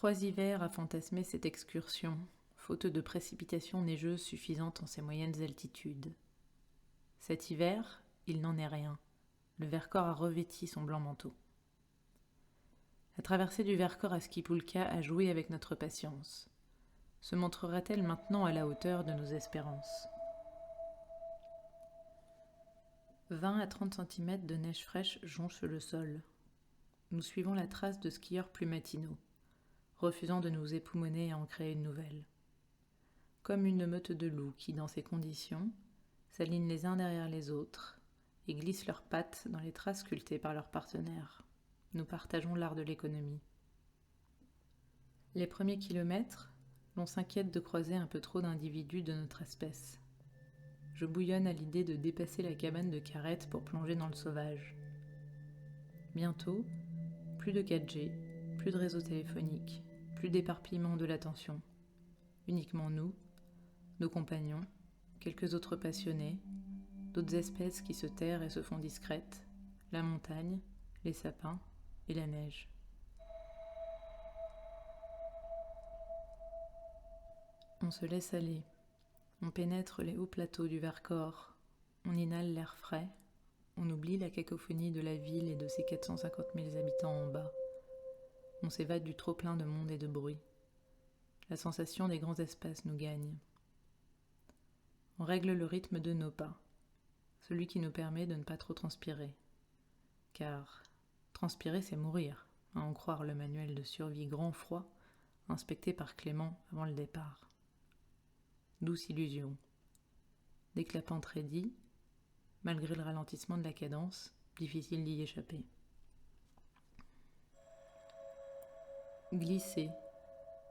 3 hivers à fantasmer cette excursion, faute de précipitations neigeuses suffisantes en ces moyennes altitudes. Cet hiver, il n'en est rien. Le Vercors a revêti son blanc manteau. La traversée du Vercors à Skipulka a joué avec notre patience. Se montrera-t-elle maintenant à la hauteur de nos espérances ? 20 à 30 cm de neige fraîche jonchent le sol. Nous suivons la trace de skieurs plus matinaux, refusant de nous époumoner et en créer une nouvelle. Comme une meute de loups qui, dans ces conditions, s'alignent les uns derrière les autres et glissent leurs pattes dans les traces sculptées par leurs partenaires. Nous partageons l'art de l'économie. Les premiers kilomètres, l'on s'inquiète de croiser un peu trop d'individus de notre espèce. Je bouillonne à l'idée de dépasser la cabane de Carrette pour plonger dans le sauvage. Bientôt, plus de 4G, plus de réseau téléphonique, plus d'éparpillement de l'attention. Uniquement nous, nos compagnons, quelques autres passionnés, d'autres espèces qui se terrent et se font discrètes, la montagne, les sapins et la neige. On se laisse aller. On pénètre les hauts plateaux du Vercors. On inhale l'air frais. On oublie la cacophonie de la ville et de ses 450 000 habitants en bas. On s'évade du trop-plein de monde et de bruit. La sensation des grands espaces nous gagne. On règle le rythme de nos pas, celui qui nous permet de ne pas trop transpirer. Car transpirer, c'est mourir, à en croire le manuel de survie grand froid inspecté par Clément avant le départ. Douce illusion. Dès que la pente raidit, malgré le ralentissement de la cadence, difficile d'y échapper. Glisser,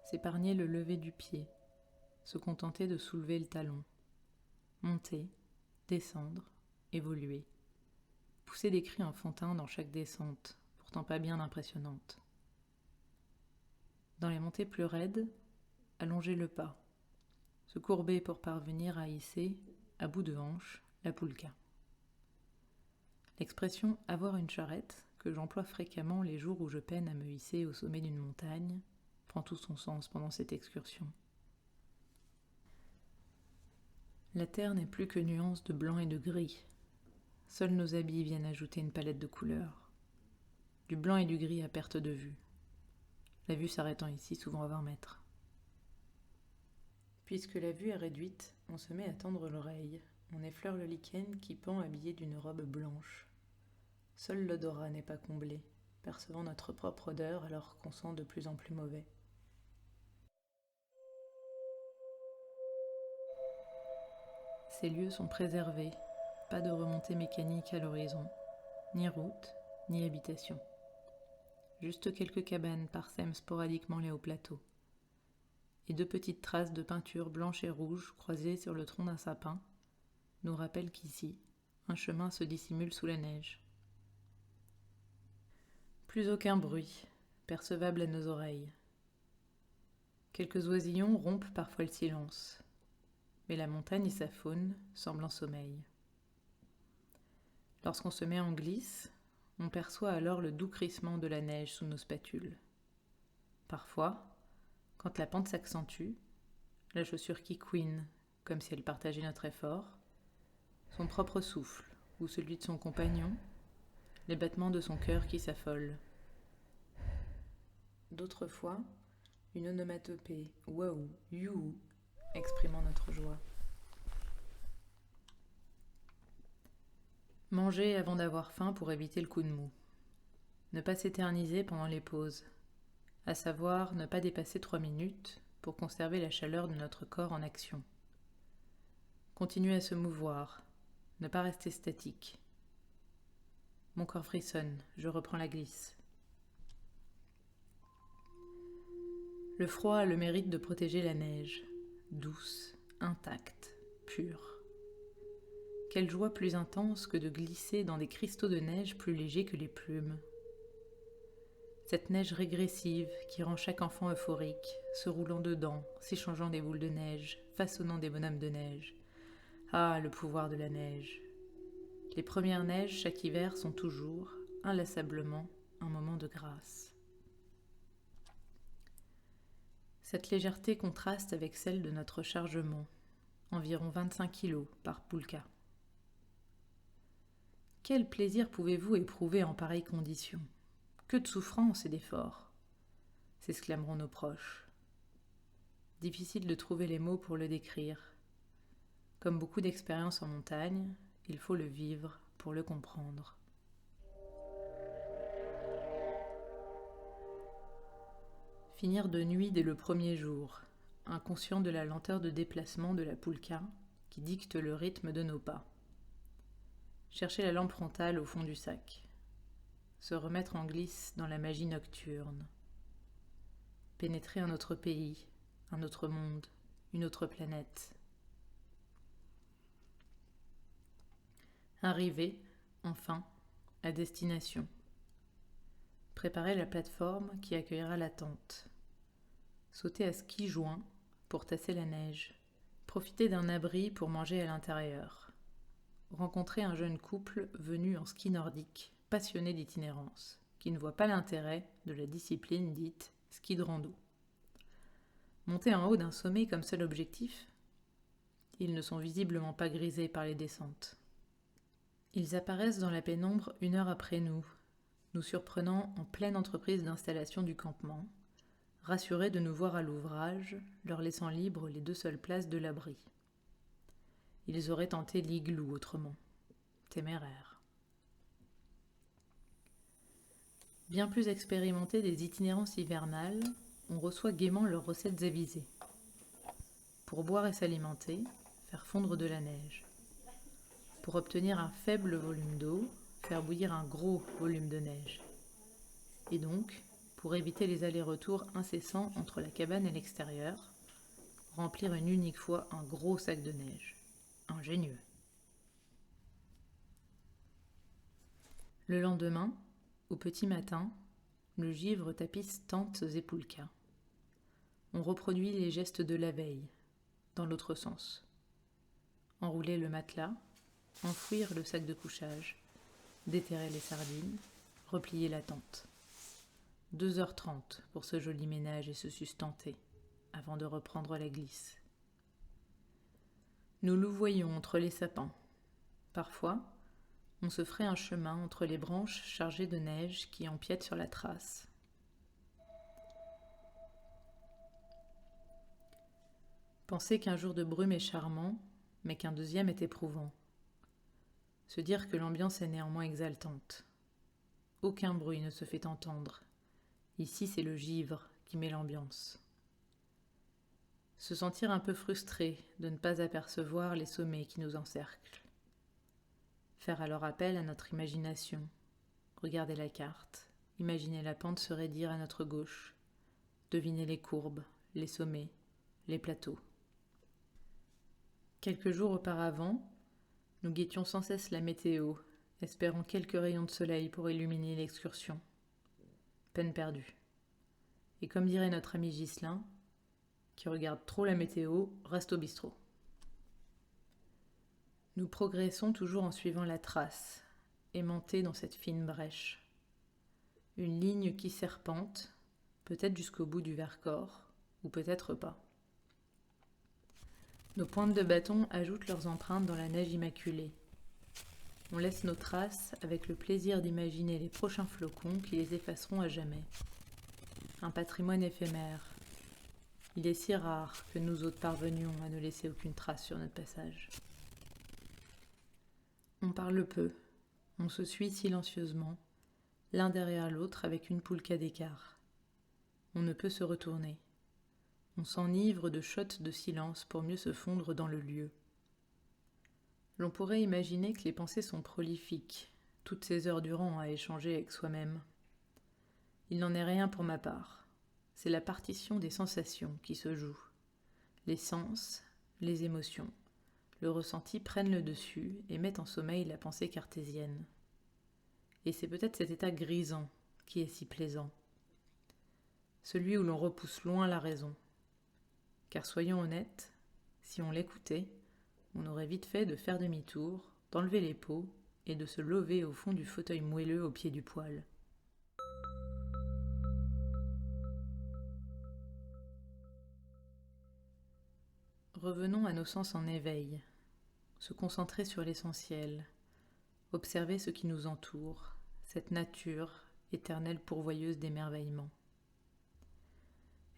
s'épargner le lever du pied, se contenter de soulever le talon. Monter, descendre, évoluer. Pousser des cris enfantins dans chaque descente, pourtant pas bien impressionnante. Dans les montées plus raides, allonger le pas. Se courber pour parvenir à hisser, à bout de hanche, la poulka. L'expression « avoir une charrette », que j'emploie fréquemment les jours où je peine à me hisser au sommet d'une montagne, prend tout son sens pendant cette excursion. La terre n'est plus que nuance de blanc et de gris. Seuls nos habits viennent ajouter une palette de couleurs. Du blanc et du gris à perte de vue. La vue s'arrêtant ici souvent à 20 mètres. Puisque la vue est réduite, on se met à tendre l'oreille. On effleure le lichen qui pend habillé d'une robe blanche. Seul l'odorat n'est pas comblé, percevant notre propre odeur alors qu'on sent de plus en plus mauvais. Ces lieux sont préservés, pas de remontée mécanique à l'horizon, ni route, ni habitation. Juste quelques cabanes parsèment sporadiquement les hauts plateaux. Et 2 petites traces de peinture blanche et rouge croisées sur le tronc d'un sapin nous rappellent qu'ici, un chemin se dissimule sous la neige. Plus aucun bruit, percevable à nos oreilles. Quelques oisillons rompent parfois le silence, mais la montagne et sa faune semblent en sommeil. Lorsqu'on se met en glisse, on perçoit alors le doux crissement de la neige sous nos spatules. Parfois, quand la pente s'accentue, la chaussure qui couine, comme si elle partageait notre effort, son propre souffle ou celui de son compagnon, les battements de son cœur qui s'affolent. D'autres fois, une onomatopée « waouh, youhou » exprimant notre joie. Manger avant d'avoir faim pour éviter le coup de mou. Ne pas s'éterniser pendant les pauses. À savoir, ne pas dépasser 3 minutes pour conserver la chaleur de notre corps en action. Continuer à se mouvoir, ne pas rester statique. Mon corps frissonne, je reprends la glisse. Le froid a le mérite de protéger la neige, douce, intacte, pure. Quelle joie plus intense que de glisser dans des cristaux de neige plus légers que les plumes. Cette neige régressive qui rend chaque enfant euphorique, se roulant dedans, s'échangeant des boules de neige, façonnant des bonhommes de neige. Ah, le pouvoir de la neige. Les premières neiges chaque hiver sont toujours, inlassablement, un moment de grâce. Cette légèreté contraste avec celle de notre chargement, environ 25 kg par poulka. Quel plaisir pouvez-vous éprouver en pareille condition? Que de souffrance et d'effort, s'exclameront nos proches. Difficile de trouver les mots pour le décrire. Comme beaucoup d'expériences en montagne, il faut le vivre pour le comprendre. Finir de nuit dès le premier jour, inconscient de la lenteur de déplacement de la poulka qui dicte le rythme de nos pas. Chercher la lampe frontale au fond du sac. Se remettre en glisse dans la magie nocturne. Pénétrer un autre pays, un autre monde, une autre planète. Arriver, enfin, à destination. Préparer la plateforme qui accueillera la tente. Sauter à ski joint pour tasser la neige. Profiter d'un abri pour manger à l'intérieur. Rencontrer un jeune couple venu en ski nordique, passionné d'itinérance, qui ne voit pas l'intérêt de la discipline dite ski de rando. Monter en haut d'un sommet comme seul objectif? Ils ne sont visiblement pas grisés par les descentes. Ils apparaissent dans la pénombre 1 heure après nous surprenant en pleine entreprise d'installation du campement, rassurés de nous voir à l'ouvrage, leur laissant libres les 2 seules places de l'abri. Ils auraient tenté l'igloo autrement. Téméraire. Bien plus expérimentés des itinérances hivernales, on reçoit gaiement leurs recettes avisées. Pour boire et s'alimenter, faire fondre de la neige. Pour obtenir un faible volume d'eau, faire bouillir un gros volume de neige. Et donc, pour éviter les allers-retours incessants entre la cabane et l'extérieur, remplir une unique fois un gros sac de neige. Ingénieux. Le lendemain, au petit matin, le givre tapisse tentes et poulkas. On reproduit les gestes de la veille, dans l'autre sens. Enrouler le matelas, enfouir le sac de couchage, déterrer les sardines, replier la tente. 2h30 pour ce joli ménage et se sustenter, avant de reprendre la glisse. Nous louvoyons entre les sapins. Parfois, on se ferait un chemin entre les branches chargées de neige qui empiètent sur la trace. Penser qu'un jour de brume est charmant, mais qu'un deuxième est éprouvant. Se dire que l'ambiance est néanmoins exaltante. Aucun bruit ne se fait entendre. Ici, c'est le givre qui met l'ambiance. Se sentir un peu frustré de ne pas apercevoir les sommets qui nous encerclent. Faire alors appel à notre imagination. Regarder la carte, imaginer la pente se raidir à notre gauche. Deviner les courbes, les sommets, les plateaux. Quelques jours auparavant, nous guettions sans cesse la météo, espérant quelques rayons de soleil pour illuminer l'excursion. Peine perdue. Et comme dirait notre ami Ghislain, qui regarde trop la météo, reste au bistrot. Nous progressons toujours en suivant la trace, aimantée dans cette fine brèche. Une ligne qui serpente, peut-être jusqu'au bout du Vercors, ou peut-être pas. Nos pointes de bâton ajoutent leurs empreintes dans la neige immaculée. On laisse nos traces avec le plaisir d'imaginer les prochains flocons qui les effaceront à jamais. Un patrimoine éphémère. Il est si rare que nous autres parvenions à ne laisser aucune trace sur notre passage. On parle peu, on se suit silencieusement, l'un derrière l'autre avec une poulka d'écart. On ne peut se retourner. On s'enivre de shots de silence pour mieux se fondre dans le lieu. L'on pourrait imaginer que les pensées sont prolifiques, toutes ces heures durant à échanger avec soi-même. Il n'en est rien pour ma part. C'est la partition des sensations qui se joue. Les sens, les émotions, le ressenti prennent le dessus et mettent en sommeil la pensée cartésienne. Et c'est peut-être cet état grisant qui est si plaisant. Celui où l'on repousse loin la raison. Car soyons honnêtes, si on l'écoutait, on aurait vite fait de faire demi-tour, d'enlever les peaux et de se lever au fond du fauteuil moelleux au pied du poêle. Revenons à nos sens en éveil, se concentrer sur l'essentiel, observer ce qui nous entoure, cette nature éternelle pourvoyeuse d'émerveillement.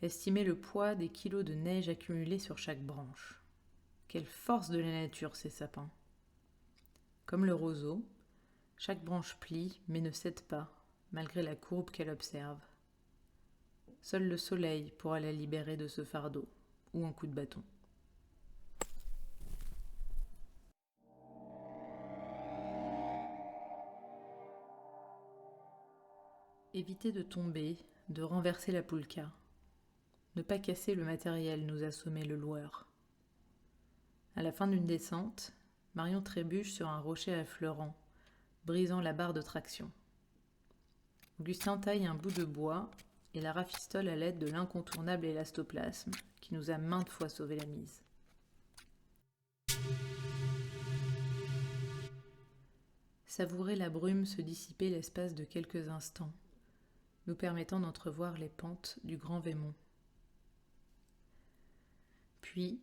Estimer le poids des kilos de neige accumulés sur chaque branche. Quelle force de la nature ces sapins! Comme le roseau, chaque branche plie mais ne cède pas, malgré la courbe qu'elle observe. Seul le soleil pourra la libérer de ce fardeau, ou un coup de bâton. Éviter de tomber, de renverser la poulka. Ne pas casser le matériel, nous assommait le loueur. À la fin d'une descente, Marion trébuche sur un rocher affleurant, brisant la barre de traction. Augustin taille un bout de bois et la rafistole à l'aide de l'incontournable élastoplasme qui nous a maintes fois sauvé la mise. Savourer la brume se dissiper l'espace de quelques instants, nous permettant d'entrevoir les pentes du grand Vémont. Puis,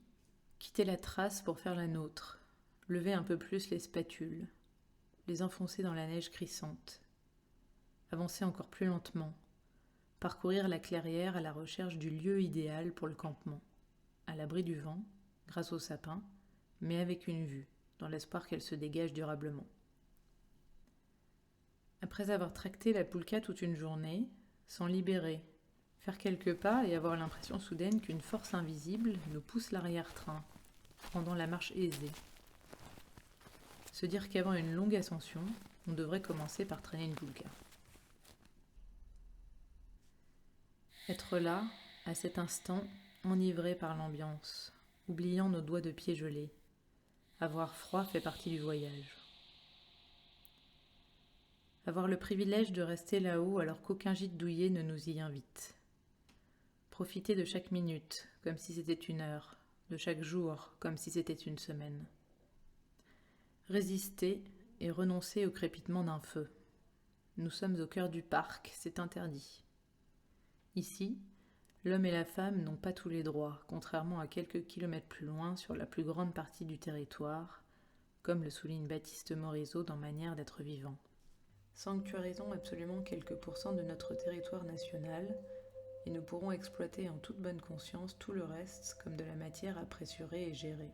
quitter la trace pour faire la nôtre, lever un peu plus les spatules, les enfoncer dans la neige crissante, avancer encore plus lentement, parcourir la clairière à la recherche du lieu idéal pour le campement, à l'abri du vent, grâce aux sapins, mais avec une vue, dans l'espoir qu'elle se dégage durablement. Après avoir tracté la poulka toute une journée, s'en libérer, faire quelques pas et avoir l'impression soudaine qu'une force invisible nous pousse l'arrière-train, rendant la marche aisée. Se dire qu'avant une longue ascension, on devrait commencer par traîner une poulka. Être là, à cet instant, enivré par l'ambiance, oubliant nos doigts de pied gelés. Avoir froid fait partie du voyage. Avoir le privilège de rester là-haut alors qu'aucun gîte douillet ne nous y invite. Profiter de chaque minute comme si c'était une heure, de chaque jour comme si c'était une semaine. Résister et renoncer au crépitement d'un feu. Nous sommes au cœur du parc, c'est interdit. Ici, l'homme et la femme n'ont pas tous les droits, contrairement à quelques kilomètres plus loin sur la plus grande partie du territoire, comme le souligne Baptiste Morisot dans Manière d'être vivant. Sanctuarisons absolument quelques pourcents de notre territoire national et nous pourrons exploiter en toute bonne conscience tout le reste comme de la matière à pressurer et gérer.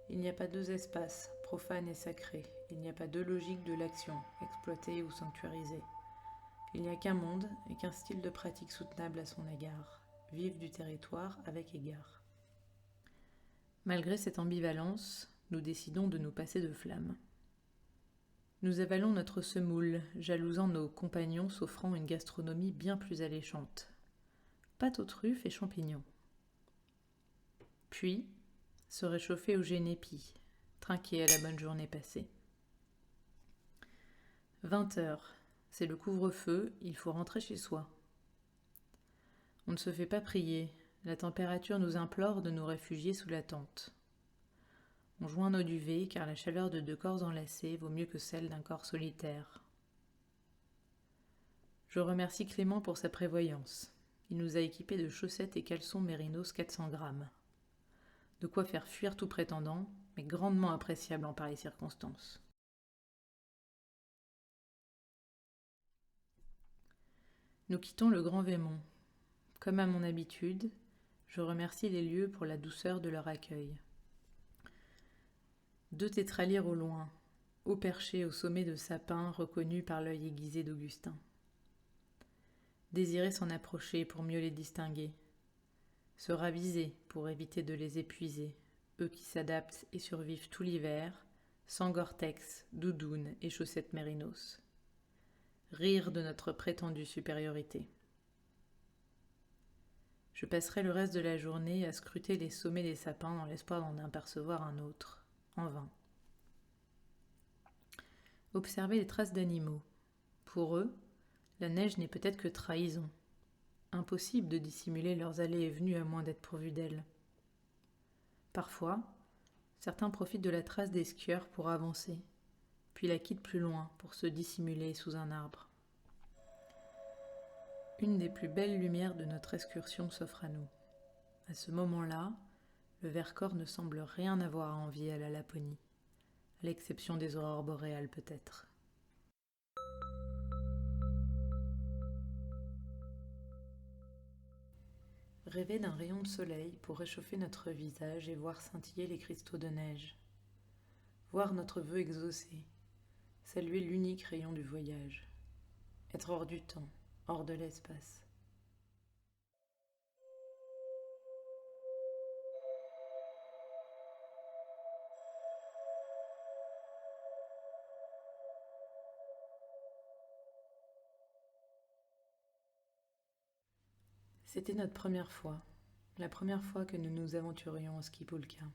Il n'y a pas deux espaces, profanes et sacrés, il n'y a pas deux logiques de l'action, exploitée ou sanctuarisée. Il n'y a qu'un monde et qu'un style de pratique soutenable à son égard, vivre du territoire avec égard. Malgré cette ambivalence, nous décidons de nous passer de flamme. Nous avalons notre semoule, jalousant nos compagnons s'offrant une gastronomie bien plus alléchante. Pâte aux truffes et champignons. Puis, se réchauffer au génépi, trinquer à la bonne journée passée. 20h, c'est le couvre-feu, il faut rentrer chez soi. On ne se fait pas prier, la température nous implore de nous réfugier sous la tente. On joint nos duvets car la chaleur de deux corps enlacés vaut mieux que celle d'un corps solitaire. Je remercie Clément pour sa prévoyance. Il nous a équipés de chaussettes et caleçons Mérinos 400 grammes. De quoi faire fuir tout prétendant, mais grandement appréciable en pareilles circonstances. Nous quittons le Grand Vémont. Comme à mon habitude, je remercie les lieux pour la douceur de leur accueil. 2 tétralyres au loin, haut perchés au sommet de sapins reconnus par l'œil aiguisé d'Augustin. Désirer s'en approcher pour mieux les distinguer. Se raviser pour éviter de les épuiser, eux qui s'adaptent et survivent tout l'hiver, sans Gore-Tex, doudoune et chaussettes Mérinos. Rire de notre prétendue supériorité. Je passerai le reste de la journée à scruter les sommets des sapins dans l'espoir d'en apercevoir un autre, en vain. Observer les traces d'animaux. Pour eux, la neige n'est peut-être que trahison. Impossible de dissimuler leurs allées et venues à moins d'être pourvus d'elles. Parfois, certains profitent de la trace des skieurs pour avancer, puis la quittent plus loin pour se dissimuler sous un arbre. Une des plus belles lumières de notre excursion s'offre à nous. À ce moment-là, Le Vercors ne semble rien avoir à envier à la Laponie, à l'exception des aurores boréales peut-être. Rêver d'un rayon de soleil pour réchauffer notre visage et voir scintiller les cristaux de neige. Voir notre vœu exaucé, saluer l'unique rayon du voyage. Être hors du temps, hors de l'espace. C'était notre première fois, la première fois que nous nous aventurions au ski poulka.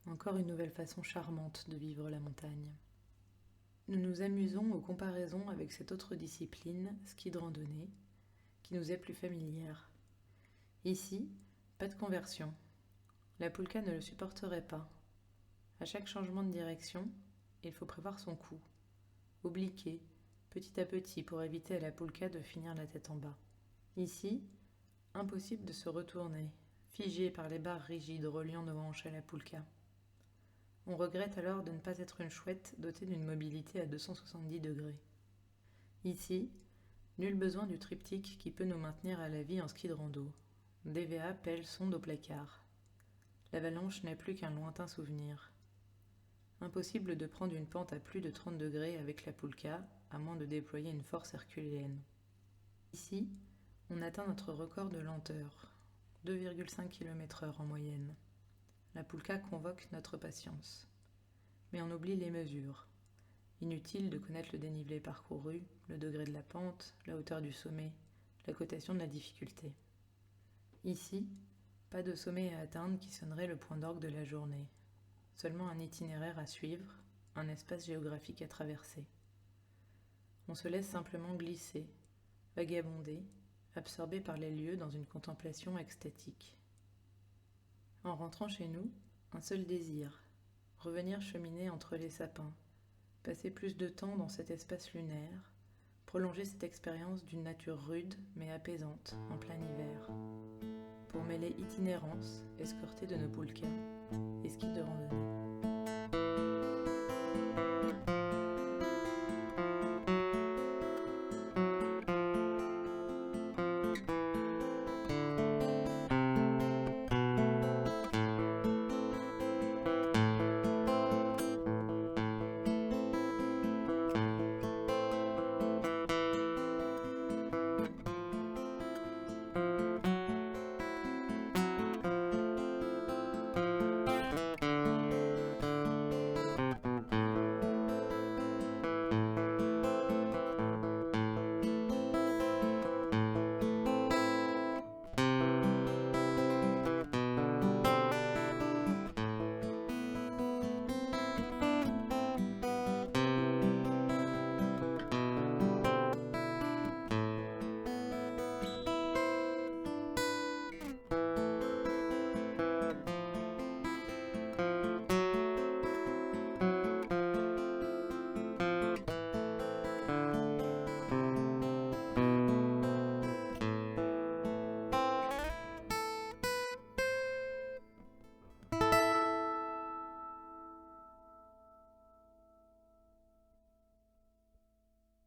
Encore une nouvelle façon charmante de vivre la montagne. Nous nous amusons aux comparaisons avec cette autre discipline, ski de randonnée, qui nous est plus familière. Ici, pas de conversion. La poulka ne le supporterait pas. À chaque changement de direction, il faut prévoir son coup. Obliquer, petit à petit pour éviter à la poulka de finir la tête en bas. Ici, impossible de se retourner, figé par les barres rigides reliant nos hanches à la poulka. On regrette alors de ne pas être une chouette dotée d'une mobilité à 270 degrés. Ici, nul besoin du triptyque qui peut nous maintenir à la vie en ski de rando. DVA, pelle, sonde au placard. L'avalanche n'est plus qu'un lointain souvenir. Impossible de prendre une pente à plus de 30 degrés avec la poulka, à moins de déployer une force herculéenne. Ici, on atteint notre record de lenteur, 2,5 km/h en moyenne. La poulka convoque notre patience. Mais on oublie les mesures. Inutile de connaître le dénivelé parcouru, le degré de la pente, la hauteur du sommet, la cotation de la difficulté. Ici, pas de sommet à atteindre qui sonnerait le point d'orgue de la journée. Seulement un itinéraire à suivre, un espace géographique à traverser. On se laisse simplement glisser, vagabonder, absorbé par les lieux dans une contemplation extatique. En rentrant chez nous, un seul désir, revenir cheminer entre les sapins, passer plus de temps dans cet espace lunaire, prolonger cette expérience d'une nature rude mais apaisante en plein hiver, pour mêler itinérance, escorté de nos poulkas, et ski de randonnée.